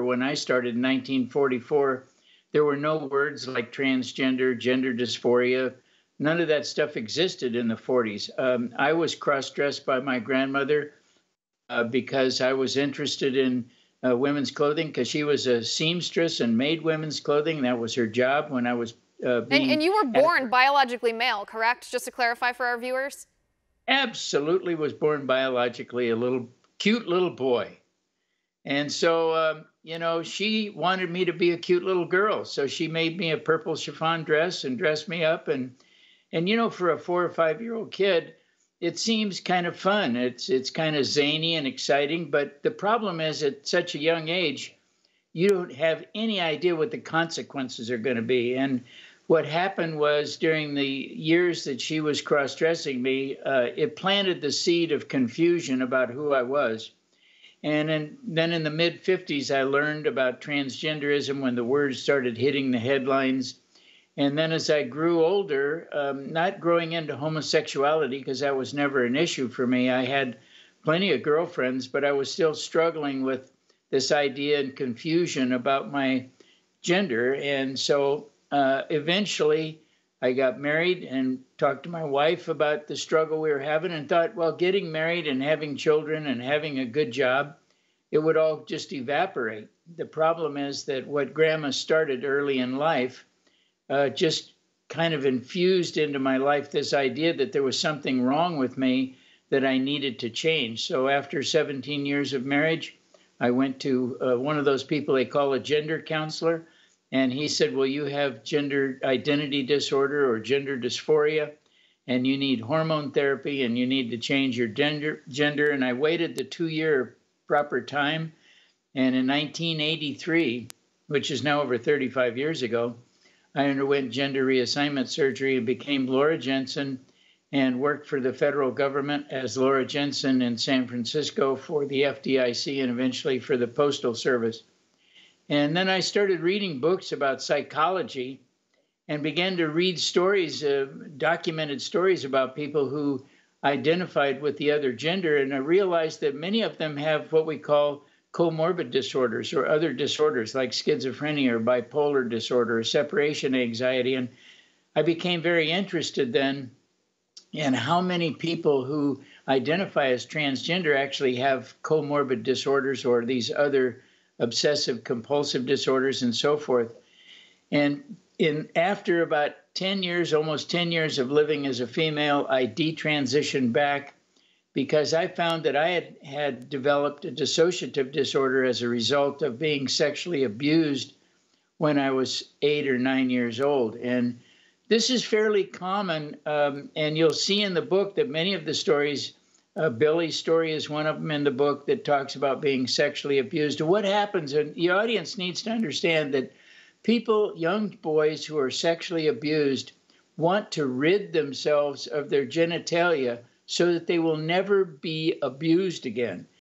when I started in 1944, there were no words like transgender, gender dysphoria. None of that stuff existed in the 40s. I was cross-dressed by my grandmother because I was interested in women's clothing because she was a seamstress and made women's clothing. That was her job when I was And being you were at born biologically male, correct? Just to clarify for our viewers. absolutely was born biologically a little cute little boy. And so, she wanted me to be a cute little girl. So she made me a purple chiffon dress and dressed me up. And for a 4 or 5 year old kid, it seems kind of fun. It's kind of zany and exciting. But the problem is, at such a young age, you don't have any idea what the consequences are going to be. And what happened was during the years that she was cross-dressing me, it planted the seed of confusion about who I was. And then in the mid 50s, I learned about transgenderism when the words started hitting the headlines. And then as I grew older, not growing into homosexuality, because that was never an issue for me. I had plenty of girlfriends, but I was still struggling with this idea and confusion about my gender. And so eventually I got married and talked to my wife about the struggle we were having and thought, well, getting married and having children and having a good job, it would all just evaporate. The problem is that what Grandma started early in life just kind of infused into my life this idea that there was something wrong with me that I needed to change. So after 17 years of marriage, I went to one of those people they call a gender counselor. And he said, well, you have gender identity disorder or gender dysphoria, and you need hormone therapy, and you need to change your gender. And I waited the 2 year proper time. And in 1983, which is now over 35 years ago, I underwent gender reassignment surgery and became Laura Jensen and worked for the federal government as Laura Jensen in San Francisco for the FDIC and eventually for the Postal Service. And then I started reading books about psychology and began to read stories, documented stories about people who identified with the other gender. And I realized that many of them have what we call comorbid disorders or other disorders like schizophrenia or bipolar disorder or separation anxiety. And I became very interested then in how many people who identify as transgender actually have comorbid disorders or these other obsessive compulsive disorders and so forth. And after about 10 years, almost 10 years of living as a female, I detransitioned back because I found that I had developed a dissociative disorder as a result of being sexually abused when I was 8 or 9 years old. And this is fairly common, and you'll see in the book that many of the stories, Billy's story is one of them in the book that talks about being sexually abused. And what happens, and the audience needs to understand that people, young boys who are sexually abused, want to rid themselves of their genitalia so that they will never be abused again.